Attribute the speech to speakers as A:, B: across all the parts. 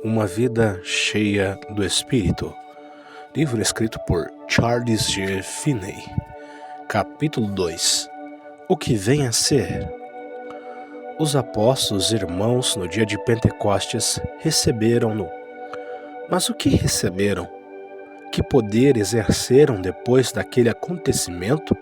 A: Uma Vida Cheia do Espírito. Livro escrito por Charles G. Finney. Capítulo 2. O que vem a ser? Os apóstolos irmãos no dia de Pentecostes receberam-no. Mas o que receberam? Que poder exerceram depois daquele acontecimento?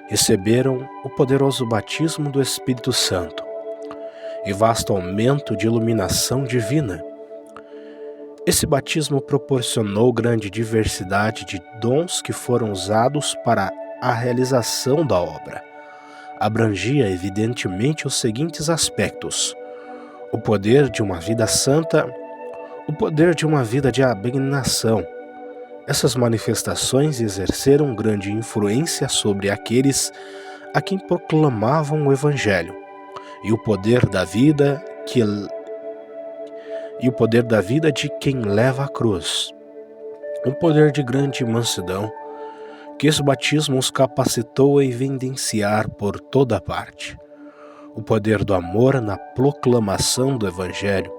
A: Receberam o poderoso batismo do Espírito Santo e vasto aumento de iluminação divina. Esse batismo proporcionou grande diversidade de dons que foram usados para a realização da obra. Abrangia evidentemente os seguintes aspectos: o poder de uma vida santa, o poder de uma vida de abnegação. Essas manifestações exerceram grande influência sobre aqueles a quem proclamavam o Evangelho, e o poder da vida de quem leva a cruz. Um poder de grande mansidão, que esse batismo os capacitou a evidenciar por toda parte. O poder do amor na proclamação do Evangelho.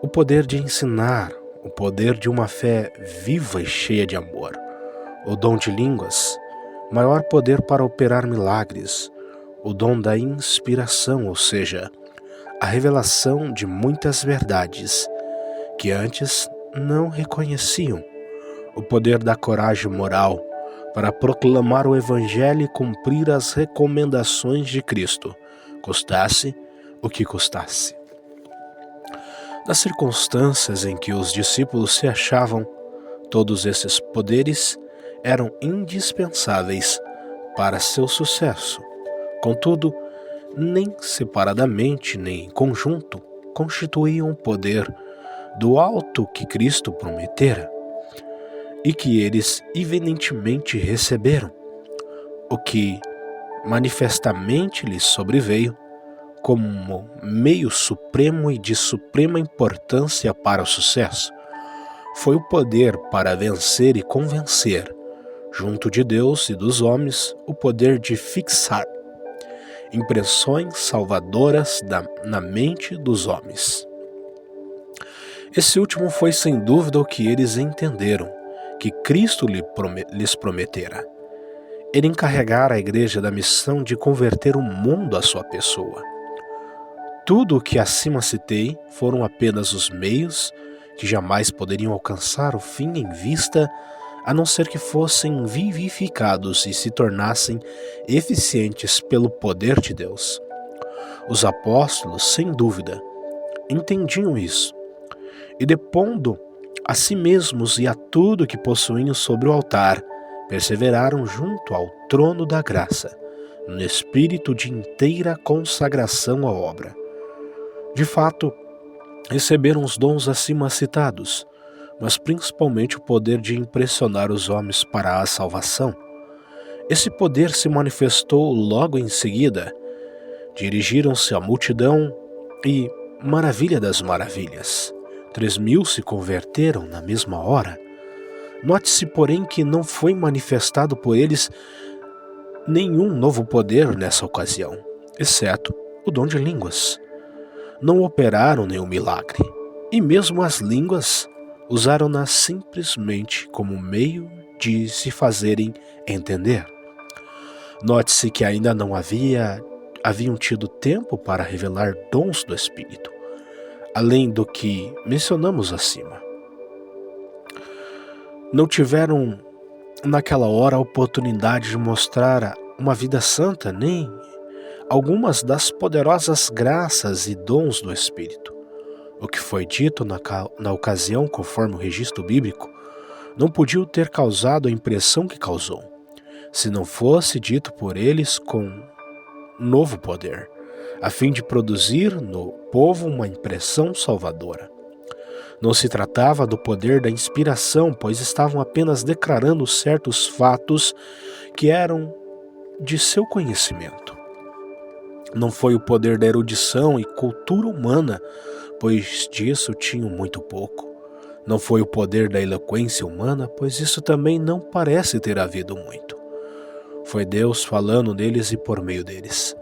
A: O poder de ensinar, o poder de uma fé viva e cheia de amor. O dom de línguas, maior poder para operar milagres. O dom da inspiração, ou seja, a revelação de muitas verdades que antes não reconheciam. O poder da coragem moral para proclamar o Evangelho e cumprir as recomendações de Cristo, custasse o que custasse. Nas circunstâncias em que os discípulos se achavam, todos esses poderes eram indispensáveis para seu sucesso. Contudo, nem separadamente nem em conjunto constituíam o poder do alto que Cristo prometera e que eles evidentemente receberam, o que manifestamente lhes sobreveio como meio supremo e de suprema importância para o sucesso, foi o poder para vencer e convencer, junto de Deus e dos homens, o poder de fixar impressões salvadoras na mente dos homens. Esse último foi sem dúvida o que eles entenderam, que Cristo lhes prometera. Ele encarregara a igreja da missão de converter o mundo à sua pessoa. Tudo o que acima citei foram apenas os meios que jamais poderiam alcançar o fim em vista, a não ser que fossem vivificados e se tornassem eficientes pelo poder de Deus. Os apóstolos, sem dúvida, entendiam isso, e depondo a si mesmos e a tudo que possuíam sobre o altar, perseveraram junto ao trono da graça, no espírito de inteira consagração à obra. De fato, receberam os dons acima citados, mas principalmente o poder de impressionar os homens para a salvação. Esse poder se manifestou logo em seguida. Dirigiram-se à multidão e, maravilha das maravilhas, 3.000 se converteram na mesma hora. Note-se, porém, que não foi manifestado por eles nenhum novo poder nessa ocasião, exceto o dom de línguas. Não operaram nenhum milagre, e mesmo as línguas usaram-nas simplesmente como meio de se fazerem entender. Note-se que ainda não haviam tido tempo para revelar dons do Espírito, além do que mencionamos acima. Não tiveram naquela hora a oportunidade de mostrar uma vida santa, nem algumas das poderosas graças e dons do Espírito. O que foi dito na ocasião, conforme o registro bíblico, não podia ter causado a impressão que causou, se não fosse dito por eles com novo poder, a fim de produzir no povo uma impressão salvadora. Não se tratava do poder da inspiração, pois estavam apenas declarando certos fatos que eram de seu conhecimento. Não foi o poder da erudição e cultura humana, pois disso tinham muito pouco. Não foi o poder da eloquência humana, pois isso também não parece ter havido muito. Foi Deus falando neles e por meio deles.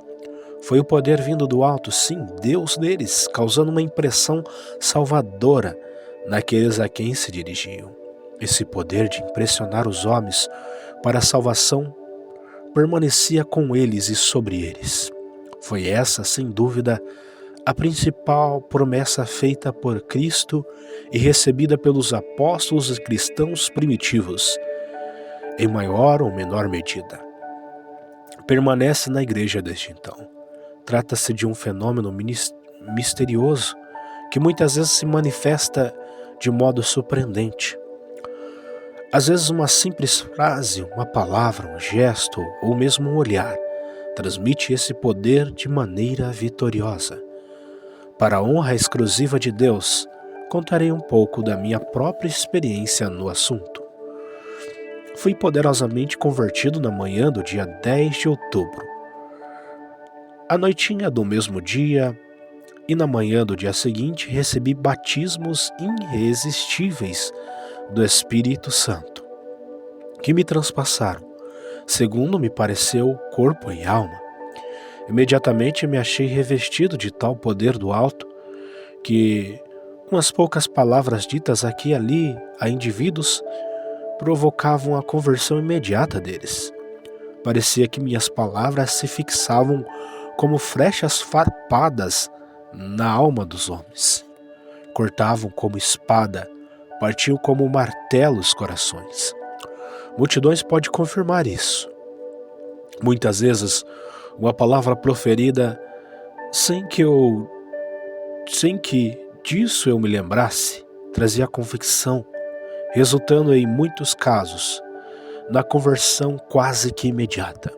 A: Foi o poder vindo do alto, sim, Deus deles, causando uma impressão salvadora naqueles a quem se dirigiam. Esse poder de impressionar os homens para a salvação permanecia com eles e sobre eles. Foi essa, sem dúvida, a principal promessa feita por Cristo e recebida pelos apóstolos e cristãos primitivos, em maior ou menor medida. Permanece na igreja desde então. Trata-se de um fenômeno misterioso que muitas vezes se manifesta de modo surpreendente. Às vezes uma simples frase, uma palavra, um gesto ou mesmo um olhar transmite esse poder de maneira vitoriosa. Para a honra exclusiva de Deus, contarei um pouco da minha própria experiência no assunto. Fui poderosamente convertido na manhã do dia 10 de outubro. À noitinha do mesmo dia e na manhã do dia seguinte recebi batismos irresistíveis do Espírito Santo, que me transpassaram, segundo me pareceu, corpo e alma. Imediatamente me achei revestido de tal poder do alto que, com as poucas palavras ditas aqui e ali a indivíduos, provocavam a conversão imediata deles. Parecia que minhas palavras se fixavam como flechas farpadas na alma dos homens. Cortavam como espada, partiam como martelo os corações. Multidões podem confirmar isso. Muitas vezes, uma palavra proferida sem que disso eu me lembrasse, trazia convicção, resultando em muitos casos na conversão quase que imediata.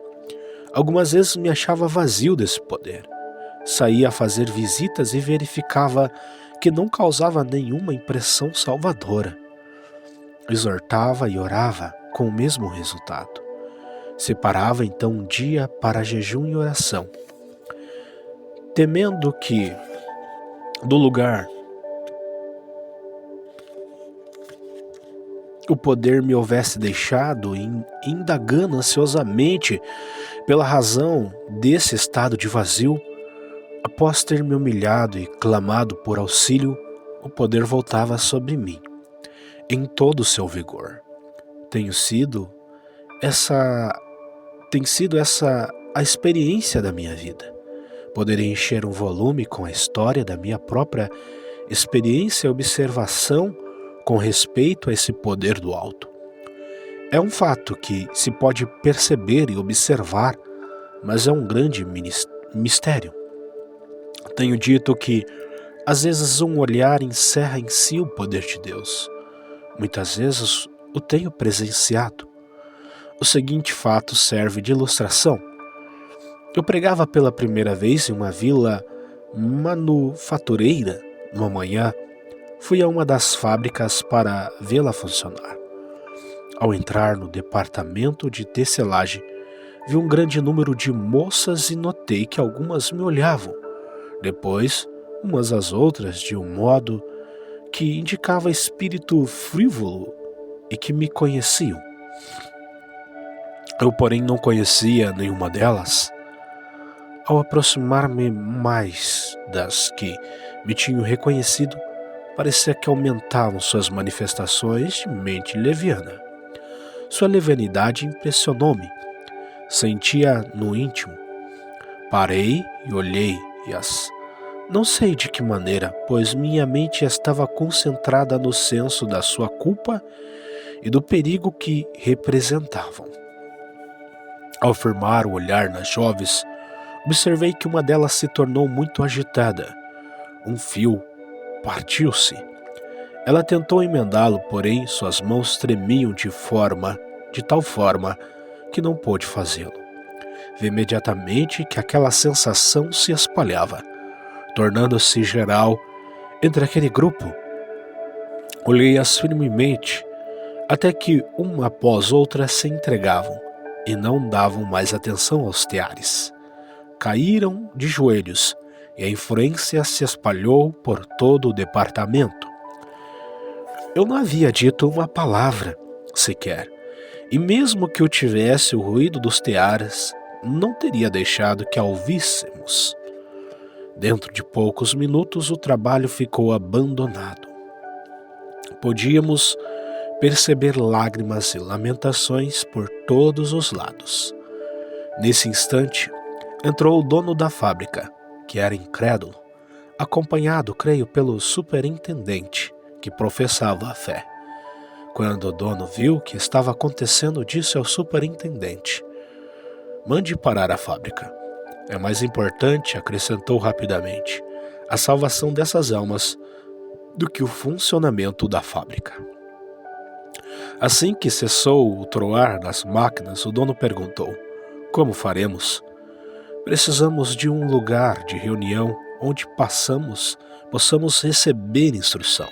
A: Algumas vezes me achava vazio desse poder. Saía a fazer visitas e verificava que não causava nenhuma impressão salvadora. Exortava e orava com o mesmo resultado. Separava então um dia para jejum e oração, temendo que do lugar o poder me houvesse deixado, indagando ansiosamente pela razão desse estado de vazio. Após ter me humilhado e clamado por auxílio, o poder voltava sobre mim, em todo o seu vigor. Tem sido essa a experiência da minha vida. Poderia encher um volume com a história da minha própria experiência e observação com respeito a esse poder do alto. É um fato que se pode perceber e observar, mas é um grande mistério. Tenho dito que, às vezes, um olhar encerra em si o poder de Deus. Muitas vezes o tenho presenciado. O seguinte fato serve de ilustração. Eu pregava pela primeira vez em uma vila manufatureira. Uma manhã, fui a uma das fábricas para vê-la funcionar. Ao entrar no departamento de tecelagem, vi um grande número de moças e notei que algumas me olhavam. Depois, umas às outras, de um modo que indicava espírito frívolo e que me conheciam. Eu, porém, não conhecia nenhuma delas. Ao aproximar-me mais das que me tinham reconhecido, parecia que aumentavam suas manifestações de mente leviana. Sua levianidade impressionou-me. Sentia no íntimo. Parei e olhei não sei de que maneira, pois minha mente estava concentrada no senso da sua culpa e do perigo que representavam. Ao firmar o olhar nas jovens, observei que uma delas se tornou muito agitada. Um fio partiu-se. Ela tentou emendá-lo, porém suas mãos tremiam de tal forma que não pôde fazê-lo. Vi imediatamente que aquela sensação se espalhava, tornando-se geral entre aquele grupo. Olhei-as firmemente, até que uma após outra se entregavam e não davam mais atenção aos teares. Caíram de joelhos e a influência se espalhou por todo o departamento. Eu não havia dito uma palavra sequer, e mesmo que eu tivesse, o ruído dos teares não teria deixado que a ouvíssemos. Dentro de poucos minutos, o trabalho ficou abandonado. Podíamos perceber lágrimas e lamentações por todos os lados. Nesse instante, entrou o dono da fábrica, que era incrédulo, acompanhado, creio, pelo superintendente, que professava a fé. Quando o dono viu o que estava acontecendo, disse ao superintendente: "Mande parar a fábrica. É mais importante", acrescentou rapidamente, "a salvação dessas almas do que o funcionamento da fábrica." Assim que cessou o troar das máquinas, o dono perguntou: "Como faremos?" "Precisamos de um lugar de reunião onde possamos receber instrução."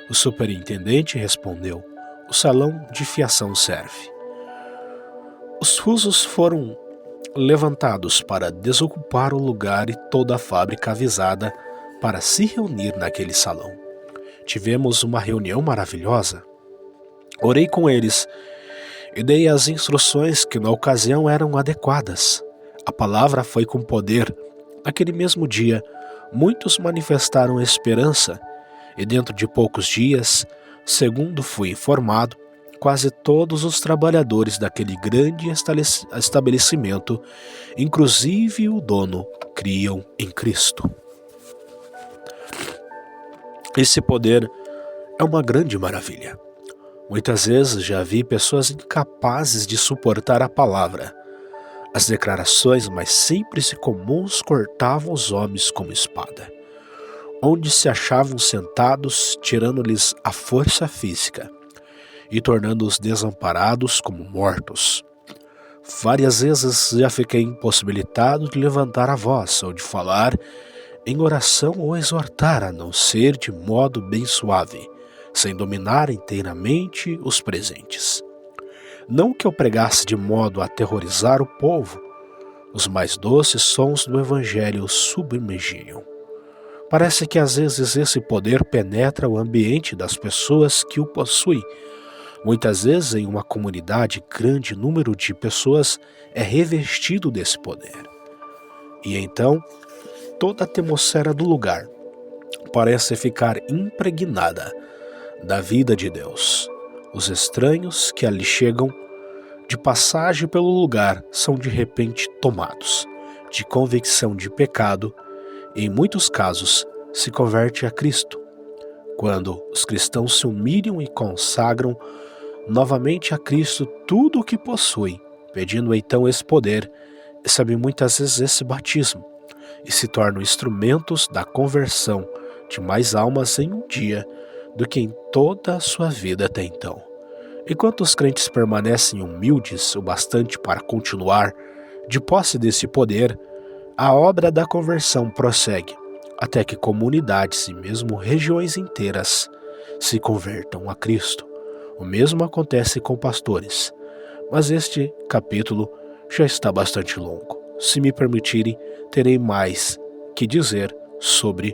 A: O superintendente respondeu: "O salão de fiação serve." Os fusos foram levantados para desocupar o lugar e toda a fábrica avisada para se reunir naquele salão. Tivemos uma reunião maravilhosa. Orei com eles e dei as instruções que na ocasião eram adequadas. A palavra foi com poder. Naquele mesmo dia, muitos manifestaram esperança e dentro de poucos dias, segundo fui informado, quase todos os trabalhadores daquele grande estabelecimento, inclusive o dono, criam em Cristo. Esse poder é uma grande maravilha. Muitas vezes já vi pessoas incapazes de suportar a palavra. As declarações mais simples e comuns cortavam os homens como espada. Onde se achavam sentados, tirando-lhes a força física e tornando-os desamparados como mortos. Várias vezes já fiquei impossibilitado de levantar a voz ou de falar em oração ou exortar, a não ser de modo bem suave, sem dominar inteiramente os presentes. Não que eu pregasse de modo a aterrorizar o povo, os mais doces sons do Evangelho submergiam. Parece que às vezes esse poder penetra o ambiente das pessoas que o possuem. Muitas vezes em uma comunidade, grande número de pessoas é revestido desse poder. E então, toda a atmosfera do lugar parece ficar impregnada da vida de Deus. Os estranhos que ali chegam de passagem pelo lugar são de repente tomados de convicção de pecado e, em muitos casos, se converte a Cristo. Quando os cristãos se humilham e consagram novamente a Cristo tudo o que possuem, pedindo então esse poder, recebem muitas vezes esse batismo e se tornam instrumentos da conversão de mais almas em um dia do que em toda a sua vida até então. Enquanto os crentes permanecem humildes o bastante para continuar de posse desse poder, a obra da conversão prossegue, até que comunidades e mesmo regiões inteiras se convertam a Cristo. O mesmo acontece com pastores, mas este capítulo já está bastante longo. Se me permitirem, terei mais que dizer sobre